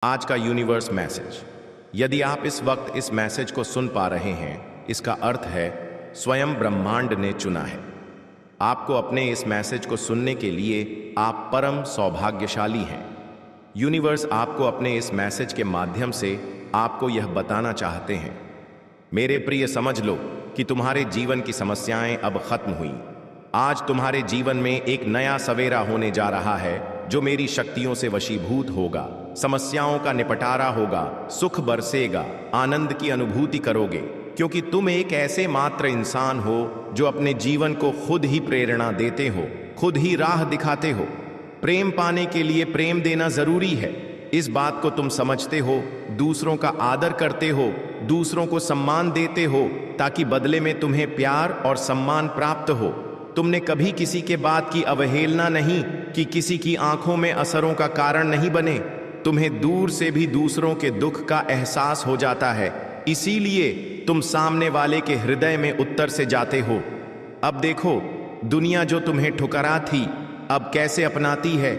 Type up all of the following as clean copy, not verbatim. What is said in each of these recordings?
आज का universe message. यदि आप इस वक्त इस मैसेज को सुन पा रहे हैं, इसका अर्थ है स्वयं ब्रह्मांड ने चुना है आपको अपने इस मैसेज को सुनने के लिए। आप परम सौभाग्यशाली हैं। यूनिवर्स आपको अपने इस मैसेज के माध्यम से आपको यह बताना चाहते हैं, मेरे प्रिय, समझ लो कि तुम्हारे जीवन की समस्याएं अब खत्म हुई। आज तुम्हारे जीवन में एक नया सवेरा होने जा रहा है जो मेरी शक्तियों से वशीभूत होगा। समस्याओं का निपटारा होगा, सुख बरसेगा, आनंद की अनुभूति करोगे, क्योंकि तुम एक ऐसे मात्र इंसान हो जो अपने जीवन को खुद ही प्रेरणा देते हो, खुद ही राह दिखाते हो। प्रेम पाने के लिए प्रेम देना जरूरी है, इस बात को तुम समझते हो। दूसरों का आदर करते हो, दूसरों को सम्मान देते हो, ताकि बदले में तुम्हें प्यार और सम्मान प्राप्त हो। तुमने कभी किसी के बात की अवहेलना नहीं कि किसी की आंखों में असरों का कारण नहीं बने। तुम्हें दूर से भी दूसरों के दुख का एहसास हो जाता है, इसीलिए तुम सामने वाले के हृदय में उत्तर से जाते हो। अब देखो, दुनिया जो तुम्हें ठुकरा थी अब कैसे अपनाती है।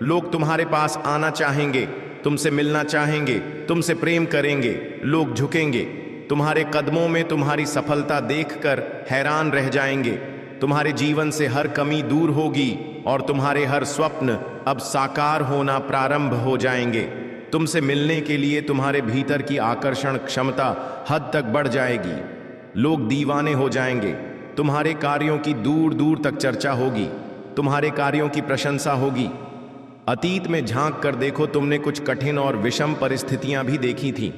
लोग तुम्हारे पास आना चाहेंगे, तुमसे मिलना चाहेंगे, तुमसे प्रेम करेंगे। लोग झुकेंगे, तुम्हारे कदमों में तुम्हारी सफलता देखकर हैरान रह जाएंगे। तुम्हारे जीवन से हर कमी दूर होगी और तुम्हारे हर स्वप्न अब साकार होना प्रारंभ हो जाएंगे। तुमसे मिलने के लिए तुम्हारे भीतर की आकर्षण क्षमता हद तक बढ़ जाएगी। लोग दीवाने हो जाएंगे, तुम्हारे कार्यों की दूर दूर तक चर्चा होगी, तुम्हारे कार्यों की प्रशंसा होगी। अतीत में झांक कर देखो, तुमने कुछ कठिन और विषम परिस्थितियां भी देखी थी।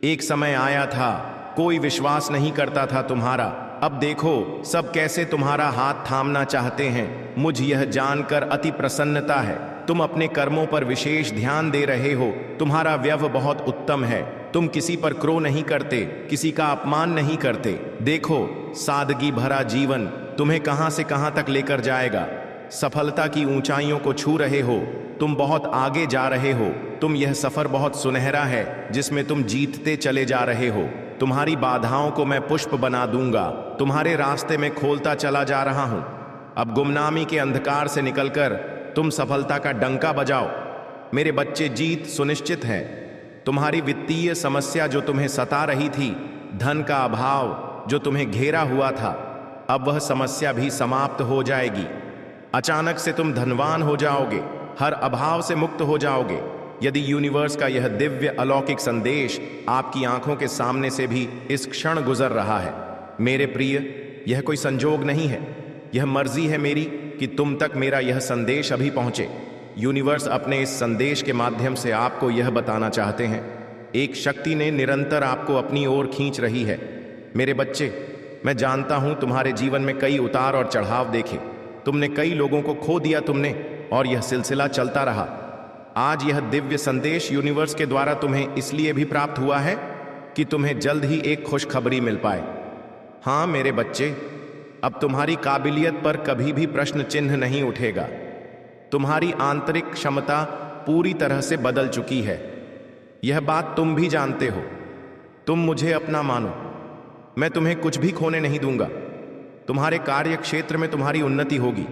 एक समय आया था कोई विश्वास नहीं करता था तुम्हारा। अब देखो, सब कैसे तुम्हारा हाथ थामना चाहते हैं। मुझ यह जानकर अति प्रसन्नता है, तुम अपने कर्मों पर विशेष ध्यान दे रहे हो। तुम्हारा व्यवहार बहुत उत्तम है, तुम किसी पर क्रोध नहीं करते, किसी का अपमान नहीं करते। देखो, सादगी भरा जीवन तुम्हें कहां से कहां तक लेकर जाएगा। सफलता की ऊंचाइयों को छू रहे हो, तुम बहुत आगे जा रहे हो। तुम यह सफर बहुत सुनहरा है जिसमें तुम जीतते चले जा रहे हो। तुम्हारी बाधाओं को मैं पुष्प बना दूंगा, तुम्हारे रास्ते में खोलता चला जा रहा हूं। अब गुमनामी के अंधकार से निकलकर तुम सफलता का डंका बजाओ। मेरे बच्चे, जीत सुनिश्चित है। तुम्हारी वित्तीय समस्या जो तुम्हें सता रही थी, धन का अभाव जो तुम्हें घेरा हुआ था, अब वह समस्या भी समाप्त हो जाएगी। अचानक से तुम धनवान हो जाओगे, हर अभाव से मुक्त हो जाओगे। यदि यूनिवर्स का यह दिव्य अलौकिक संदेश आपकी आंखों के सामने से भी इस क्षण गुजर रहा है, मेरे प्रिय, यह कोई संजोग नहीं है, यह मर्जी है मेरी कि तुम तक मेरा यह संदेश अभी पहुंचे। यूनिवर्स अपने इस संदेश के माध्यम से आपको यह बताना चाहते हैं, एक शक्ति ने निरंतर आपको अपनी ओर खींच रही है। मेरे बच्चे, मैं जानता हूं तुम्हारे जीवन में कई उतार और चढ़ाव देखे, तुमने कई लोगों को खो दिया तुमने, और यह सिलसिला चलता रहा। आज यह दिव्य संदेश यूनिवर्स के द्वारा तुम्हें इसलिए भी प्राप्त हुआ है कि तुम्हें जल्द ही एक खुशखबरी मिल पाए। हाँ मेरे बच्चे, अब तुम्हारी काबिलियत पर कभी भी प्रश्न चिन्ह नहीं उठेगा। तुम्हारी आंतरिक क्षमता पूरी तरह से बदल चुकी है, यह बात तुम भी जानते हो। तुम मुझे अपना मानो, मैं तुम्हें कुछ भी खोने नहीं दूंगा। तुम्हारे कार्य क्षेत्र में तुम्हारी उन्नति होगी।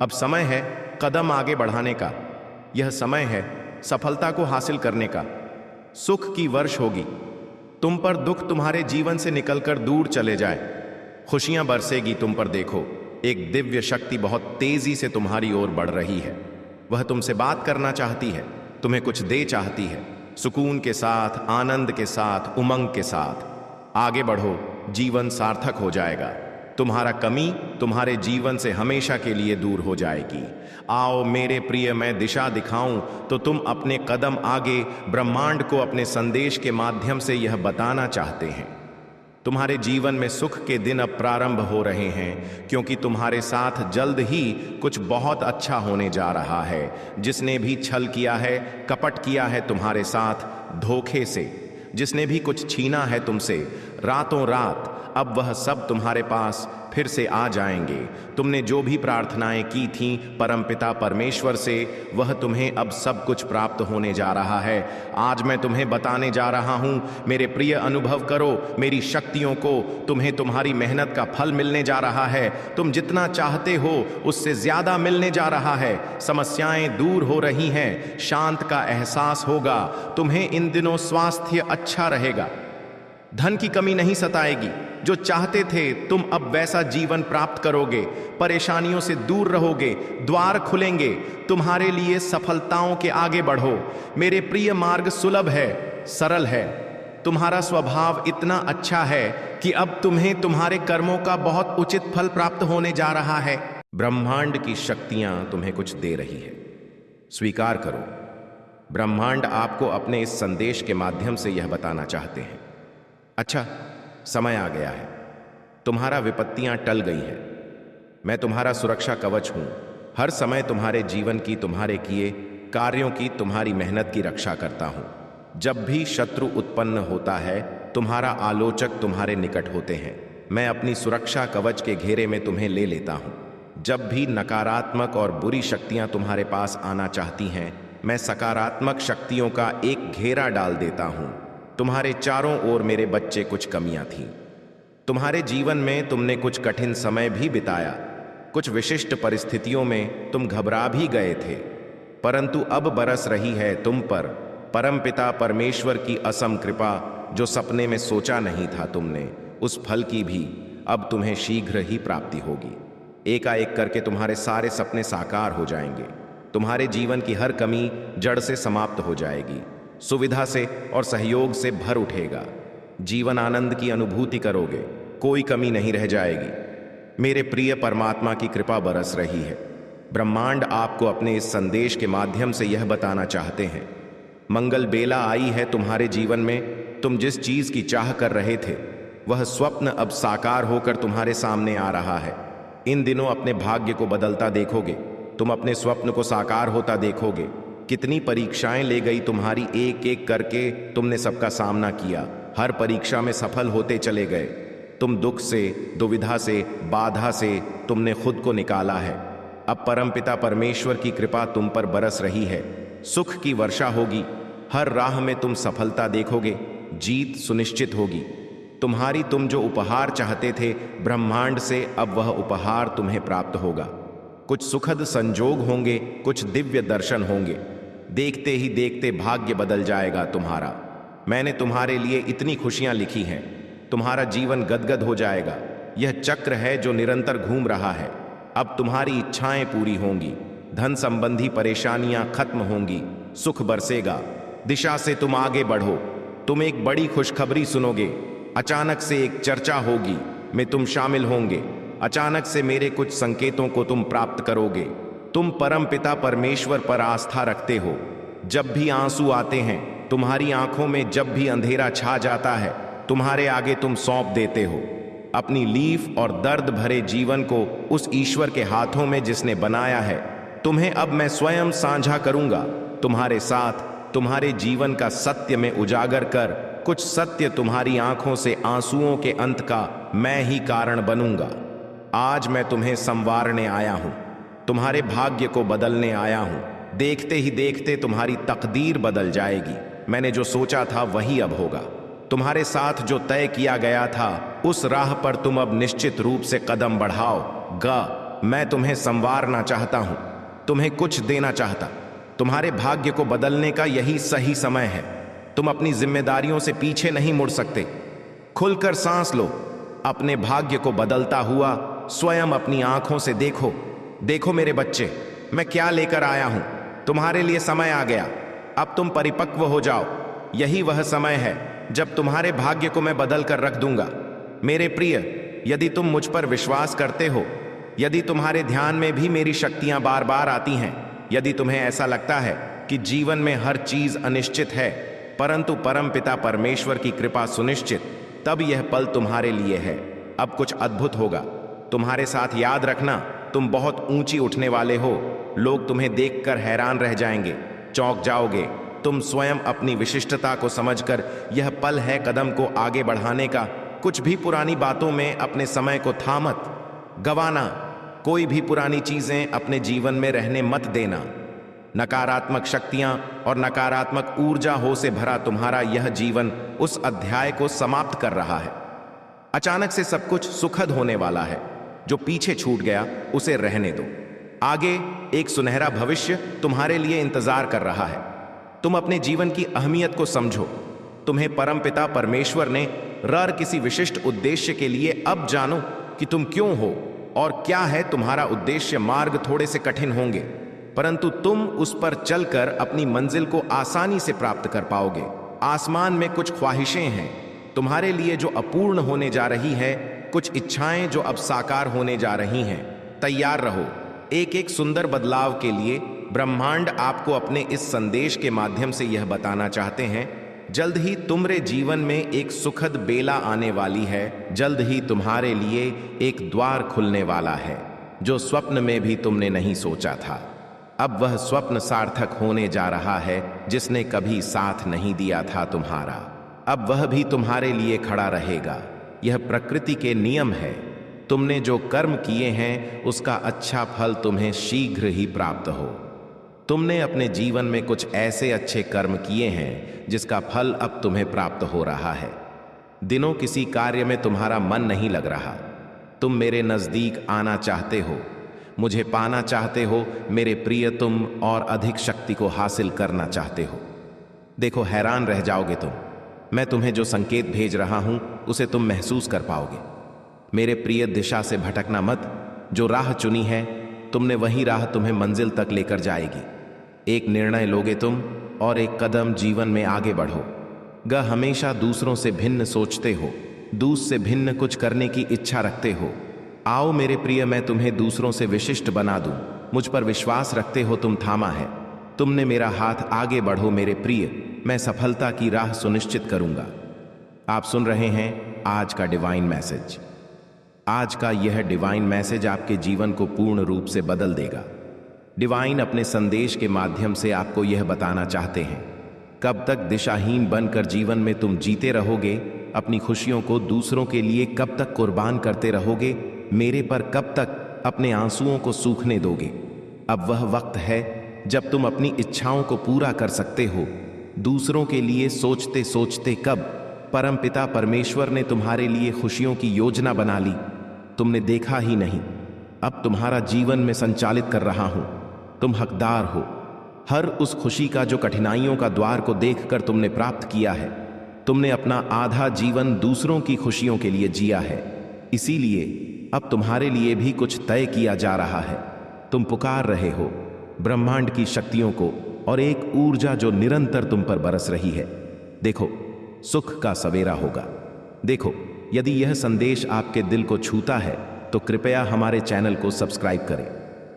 अब समय है कदम आगे बढ़ाने का, यह समय है सफलता को हासिल करने का। सुख की वर्ष होगी, तुम पर दुख तुम्हारे जीवन से निकलकर दूर चले जाए, खुशियां बरसेगी तुम पर। देखो, एक दिव्य शक्ति बहुत तेजी से तुम्हारी ओर बढ़ रही है। वह तुमसे बात करना चाहती है, तुम्हें कुछ दे चाहती है। सुकून के साथ, आनंद के साथ, उमंग के साथ आगे बढ़ो, जीवन सार्थक हो जाएगा। तुम्हारा कमी तुम्हारे जीवन से हमेशा के लिए दूर हो जाएगी। आओ मेरे प्रिय, मैं दिशा दिखाऊं तो तुम अपने कदम आगे ब्रह्मांड को अपने संदेश के माध्यम से यह बताना चाहते हैं। तुम्हारे जीवन में सुख के दिन अब प्रारंभ हो रहे हैं, क्योंकि तुम्हारे साथ जल्द ही कुछ बहुत अच्छा होने जा रहा है। जिसने भी छल किया है, कपट किया है तुम्हारे साथ धोखे से, जिसने भी कुछ छीना है तुमसे रातों रात, अब वह सब तुम्हारे पास फिर से आ जाएंगे। तुमने जो भी प्रार्थनाएं की थीं परमपिता परमेश्वर से, वह तुम्हें अब सब कुछ प्राप्त होने जा रहा है। आज मैं तुम्हें बताने जा रहा हूं, मेरे प्रिय, अनुभव करो मेरी शक्तियों को। तुम्हें तुम्हारी मेहनत का फल मिलने जा रहा है। तुम जितना चाहते हो उससे ज्यादा मिलने जा रहा है। समस्याएं दूर हो रही हैं, शांत का एहसास होगा। तुम्हें इन दिनों स्वास्थ्य अच्छा रहेगा, धन की कमी नहीं सताएगी। जो चाहते थे तुम अब वैसा जीवन प्राप्त करोगे। परेशानियों से दूर रहोगे, द्वार खुलेंगे तुम्हारे लिए। सफलताओं के आगे बढ़ो। मेरे प्रिय, मार्ग सुलभ है, सरल है। तुम्हारा स्वभाव इतना अच्छा है कि अब तुम्हें तुम्हारे कर्मों का बहुत उचित फल प्राप्त होने जा रहा है। ब्रह्मांड की शक्तियां तुम्हें कुछ दे रही है, स्वीकार करो। ब्रह्मांड आपको अपने इस संदेश के माध्यम से यह बताना चाहते हैं, अच्छा, समय आ गया है, तुम्हारा विपत्तियां टल गई हैं। मैं तुम्हारा सुरक्षा कवच हूं। हर समय तुम्हारे जीवन की, तुम्हारे किए कार्यों की, तुम्हारी मेहनत की रक्षा करता हूं। जब भी शत्रु उत्पन्न होता है, तुम्हारा आलोचक तुम्हारे निकट होते हैं। मैं अपनी सुरक्षा कवच के घेरे में तुम्हें ले लेता हूं। जब भी नकारात्मक और बुरी शक्तियां तुम्हारे पास आना चाहती हैं, मैं सकारात्मक शक्तियों का एक घेरा डाल देता हूं। तुम्हारे चारों ओर मेरे बच्चे कुछ कमियां थीं। तुम्हारे जीवन में तुमने कुछ कठिन समय भी बिताया। कुछ विशिष्ट परिस्थितियों में तुम घबरा भी गए थे, परंतु अब बरस रही है तुम पर परमपिता परमेश्वर की असम कृपा। जो सपने में सोचा नहीं था तुमने, उस फल की भी अब तुम्हें शीघ्र ही प्राप्ति होगी। एकाएक करके तुम्हारे सारे सपने साकार हो जाएंगे। तुम्हारे जीवन की हर कमी जड़ से समाप्त हो जाएगी। सुविधा से और सहयोग से भर उठेगा। जीवन आनंद की अनुभूति करोगे, कोई कमी नहीं रह जाएगी। मेरे प्रिय, परमात्मा की कृपा बरस रही है। ब्रह्मांड आपको अपने इस संदेश के माध्यम से यह बताना चाहते हैं, मंगल बेला आई है तुम्हारे जीवन में। तुम जिस चीज की चाह कर रहे थे, वह स्वप्न अब साकार होकर तुम्हारे सामने आ रहा है। इन दिनों अपने भाग्य को बदलता देखोगे। तुम अपने स्वप्न को साकार होता देखोगे। कितनी परीक्षाएं ले गई तुम्हारी, एक एक करके तुमने सबका सामना किया। हर परीक्षा में सफल होते चले गए। तुम दुख से, दुविधा से, बाधा से तुमने खुद को निकाला है। अब परमपिता परमेश्वर की कृपा तुम पर बरस रही है। सुख की वर्षा होगी। हर राह में तुम सफलता देखोगे। जीत सुनिश्चित होगी। तुम जो उपहार चाहते थे ब्रह्मांड से, अब वह उपहार तुम्हें प्राप्त होगा। कुछ सुखद संजोग होंगे, कुछ दिव्य दर्शन होंगे। देखते ही देखते भाग्य बदल जाएगा तुम्हारा। मैंने तुम्हारे लिए इतनी खुशियां लिखी हैं, तुम्हारा जीवन गदगद हो जाएगा। यह चक्र है जो निरंतर घूम रहा है। अब तुम्हारी इच्छाएं पूरी होंगी। धन संबंधी परेशानियां खत्म होंगी। सुख बरसेगा। दिशा से तुम आगे बढ़ो। तुम एक बड़ी खुशखबरी सुनोगे। अचानक से एक चर्चा होगी, में तुम शामिल होंगे। अचानक से मेरे कुछ संकेतों को तुम प्राप्त करोगे। तुम परमपिता परमेश्वर पर आस्था रखते हो। जब भी आंसू आते हैं, तुम्हारी आंखों में जब भी अंधेरा छा जाता है, तुम्हारे आगे तुम सौंप देते हो अपनी लीफ और दर्द भरे जीवन को उस ईश्वर के हाथों में जिसने बनाया है। तुम्हें अब मैं स्वयं साझा करूंगा तुम्हारे साथ, तुम्हारे जीवन का सत्य में उजागर कर। कुछ सत्य तुम्हारी आंखों से आंसुओं के अंत का मैं ही कारण बनूंगा। आज मैं तुम्हें संवारने आया हूं, तुम्हारे भाग्य को बदलने आया हूं। देखते ही देखते तुम्हारी तकदीर बदल जाएगी। मैंने जो सोचा था वही अब होगा। तुम्हारे साथ जो तय किया गया था, उस राह पर तुम अब निश्चित रूप से कदम बढ़ाओ। मैं तुम्हें संवारना चाहता हूं, तुम्हें कुछ देना चाहता। तुम्हारे भाग्य को बदलने का यही सही समय है। तुम अपनी जिम्मेदारियों से पीछे नहीं मुड़ सकते। खुलकर सांस लो। अपने भाग्य को बदलता हुआ स्वयं अपनी आंखों से देखो। देखो मेरे बच्चे, मैं क्या लेकर आया हूं। तुम्हारे लिए समय आ गया। अब तुम परिपक्व हो जाओ। यही वह समय है जब तुम्हारे भाग्य को मैं बदल कर रख दूंगा। मेरे प्रिय, यदि तुम मुझ पर विश्वास करते हो, यदि तुम्हारे ध्यान में भी मेरी शक्तियां बार बार आती हैं, यदि तुम्हें ऐसा लगता है कि जीवन में हर चीज अनिश्चित है परंतु परमपिता परमेश्वर की कृपा सुनिश्चित, तब यह पल तुम्हारे लिए है। अब कुछ अद्भुत होगा तुम्हारे साथ। याद रखना, तुम बहुत ऊंची उठने वाले हो। लोग तुम्हें देखकर हैरान रह जाएंगे, चौंक जाओगे। तुम स्वयं अपनी विशिष्टता को समझकर यह पल है कदम को आगे बढ़ाने का। कुछ भी पुरानी बातों में अपने समय को थामत गवाना, कोई भी पुरानी चीजें अपने जीवन में रहने मत देना। नकारात्मक शक्तियां और नकारात्मक ऊर्जा हो से भरा तुम्हारा यह जीवन उस अध्याय को समाप्त कर रहा है। अचानक से सब कुछ सुखद होने वाला है। जो पीछे छूट गया उसे रहने दो। आगे एक सुनहरा भविष्य तुम्हारे लिए इंतजार कर रहा है। तुम अपने जीवन की अहमियत को समझो। तुम्हें परमपिता परमेश्वर ने किसी विशिष्ट उद्देश्य के लिए अब जानो कि तुम क्यों हो और क्या है तुम्हारा उद्देश्य। मार्ग थोड़े से कठिन होंगे, परंतु तुम उस पर चलकर अपनी मंजिल को आसानी से प्राप्त कर पाओगे। आसमान में कुछ ख्वाहिशें हैं तुम्हारे लिए जो अपूर्ण होने जा रही है, कुछ इच्छाएं जो अब साकार होने जा रही हैं। तैयार रहो। एक एक सुंदर बदलाव के लिए ब्रह्मांड आपको अपने इस संदेश के माध्यम से यह बताना चाहते हैं, जल्द ही तुम्हारे जीवन में एक सुखद बेला आने वाली है। जल्द ही तुम्हारे लिए एक द्वार खुलने वाला है जो स्वप्न में भी तुमने नहीं सोचा था। अब वह स्वप्न सार्थक होने जा रहा है जिसने कभी साथ नहीं दिया था तुम्हारा। अब वह भी तुम्हारे लिए खड़ा रहेगा। यह प्रकृति के नियम है। तुमने जो कर्म किए हैं उसका अच्छा फल तुम्हें शीघ्र ही प्राप्त हो। तुमने अपने जीवन में कुछ ऐसे अच्छे कर्म किए हैं जिसका फल अब तुम्हें प्राप्त हो रहा है। दिनों किसी कार्य में तुम्हारा मन नहीं लग रहा। तुम मेरे नजदीक आना चाहते हो, मुझे पाना चाहते हो मेरे प्रिय तुम, और अधिक शक्ति को हासिल करना चाहते हो। देखो, हैरान रह जाओगे तुम। मैं तुम्हें जो संकेत भेज रहा हूं उसे तुम महसूस कर पाओगे। मेरे प्रिय, दिशा से भटकना मत। जो राह चुनी है तुमने वही राह तुम्हें मंजिल तक लेकर जाएगी। एक निर्णय लोगे तुम और एक कदम जीवन में आगे बढ़ो। हमेशा दूसरों से भिन्न सोचते हो, दूसरों से भिन्न कुछ करने की इच्छा रखते हो। आओ मेरे प्रिय, मैं तुम्हें दूसरों से विशिष्ट बना दूं। मुझ पर विश्वास रखते हो, तुम थामा है। तुमने मेरा हाथ, आगे बढ़ो मेरे प्रिय, मैं सफलता की राह सुनिश्चित करूंगा। आप सुन रहे हैं आज का डिवाइन मैसेज। आज का यह डिवाइन मैसेज आपके जीवन को पूर्ण रूप से बदल देगा। डिवाइन अपने संदेश के माध्यम से आपको यह बताना चाहते हैं, कब तक दिशाहीन बनकर जीवन में तुम जीते रहोगे? अपनी खुशियों को दूसरों के लिए कब तक कुर्बान करते रहोगे? मेरे पर कब तक अपने आंसुओं को सूखने दोगे? अब वह वक्त है जब तुम अपनी इच्छाओं को पूरा कर सकते हो। दूसरों के लिए सोचते सोचते कब परमपिता परमेश्वर ने तुम्हारे लिए खुशियों की योजना बना ली, तुमने देखा ही नहीं। अब तुम्हारा जीवन में संचालित कर रहा हूं। तुम हकदार हो। हर उस खुशी का जो कठिनाइयों का द्वार को देखकर तुमने प्राप्त किया है। तुमने अपना आधा जीवन दूसरों की खुशियों के लिए जिया है, इसीलिए अब तुम्हारे लिए भी कुछ तय किया जा रहा है। तुम पुकार रहे हो ब्रह्मांड की शक्तियों को और एक ऊर्जा जो निरंतर तुम पर बरस रही है। देखो, सुख का सवेरा होगा। देखो, यदि यह संदेश आपके दिल को छूता है तो कृपया हमारे चैनल को सब्सक्राइब करें।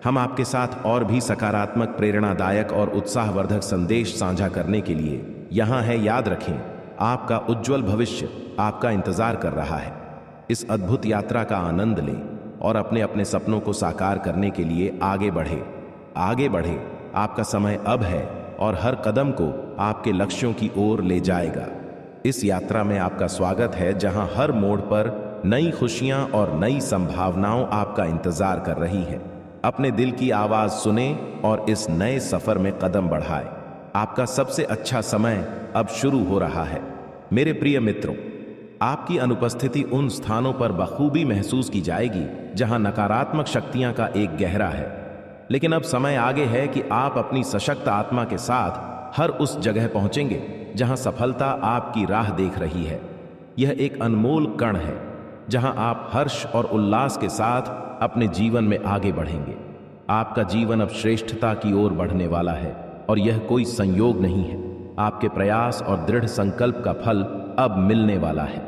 हम आपके साथ और भी सकारात्मक, प्रेरणादायक और उत्साहवर्धक संदेश साझा करने के लिए यहाँ है। याद रखें, आपका उज्जवल भविष्य आपका इंतजार कर रहा है। इस अद्भुत यात्रा का आनंद लें और अपने अपने सपनों को साकार करने के लिए आगे बढ़े। आगे बढ़े। आपका समय अब है और हर कदम को आपके लक्ष्यों की ओर ले जाएगा। इस यात्रा में आपका स्वागत है, जहां हर मोड़ पर नई खुशियां और नई संभावनाओं आपका इंतजार कर रही है। अपने दिल की आवाज सुने और इस नए सफर में कदम बढ़ाएं। आपका सबसे अच्छा समय अब शुरू हो रहा है। मेरे प्रिय मित्रों, आपकी अनुपस्थिति उन स्थानों पर बखूबी महसूस की जाएगी जहां नकारात्मक शक्तियां का एक गहरा है। लेकिन अब समय आगे है कि आप अपनी सशक्त आत्मा के साथ हर उस जगह पहुंचेंगे जहां सफलता आपकी राह देख रही है। यह एक अनमोल कण है जहां आप हर्ष और उल्लास के साथ अपने जीवन में आगे बढ़ेंगे। आपका जीवन अब श्रेष्ठता की ओर बढ़ने वाला है और यह कोई संयोग नहीं है। आपके प्रयास और दृढ़ संकल्प का फल अब मिलने वाला है।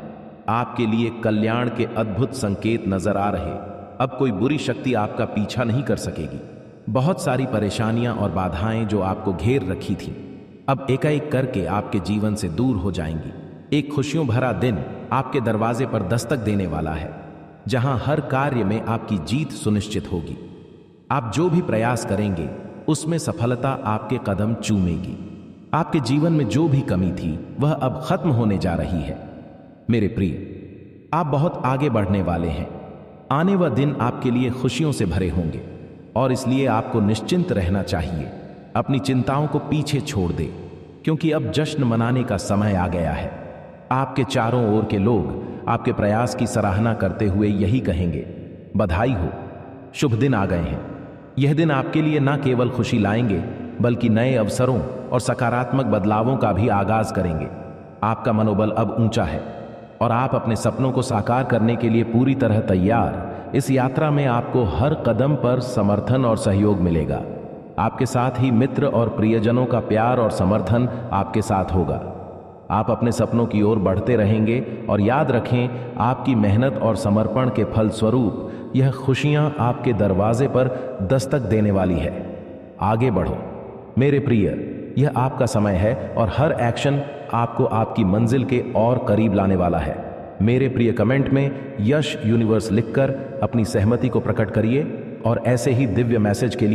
आपके लिए कल्याण के अद्भुत संकेत नजर आ रहे। अब कोई बुरी शक्ति आपका पीछा नहीं कर सकेगी। बहुत सारी परेशानियां और बाधाएं जो आपको घेर रखी थीं, अब एकाएक करके आपके जीवन से दूर हो जाएंगी। एक खुशियों भरा दिन आपके दरवाजे पर दस्तक देने वाला है, जहां हर कार्य में आपकी जीत सुनिश्चित होगी। आप जो भी प्रयास करेंगे उसमें सफलता आपके कदम चूमेगी। आपके जीवन में जो भी कमी थी वह अब खत्म होने जा रही है। मेरे प्रिय, आप बहुत आगे बढ़ने वाले हैं। आने वह दिन आपके लिए खुशियों से भरे होंगे और इसलिए आपको निश्चिंत रहना चाहिए। अपनी चिंताओं को पीछे छोड़ दे, क्योंकि अब जश्न मनाने का समय आ गया है। आपके चारों ओर के लोग आपके प्रयास की सराहना करते हुए यही कहेंगे, बधाई हो, शुभ दिन आ गए हैं। यह दिन आपके लिए न केवल खुशी लाएंगे बल्कि नए अवसरों और सकारात्मक बदलावों का भी आगाज करेंगे। आपका मनोबल अब ऊंचा है और आप अपने सपनों को साकार करने के लिए पूरी तरह तैयार। इस यात्रा में आपको हर कदम पर समर्थन और सहयोग मिलेगा। आपके साथ ही मित्र और प्रियजनों का प्यार और समर्थन आपके साथ होगा। आप अपने सपनों की ओर बढ़ते रहेंगे और याद रखें, आपकी मेहनत और समर्पण के फल स्वरूप यह खुशियां आपके दरवाजे पर दस्तक देने वाली है। आगे बढ़ो मेरे प्रिय, यह आपका समय है और हर एक्शन आपको आपकी मंजिल के और करीब लाने वाला है। मेरे प्रिय, कमेंट में यश यूनिवर्स लिखकर अपनी सहमति को प्रकट करिए और ऐसे ही दिव्य मैसेज के लिए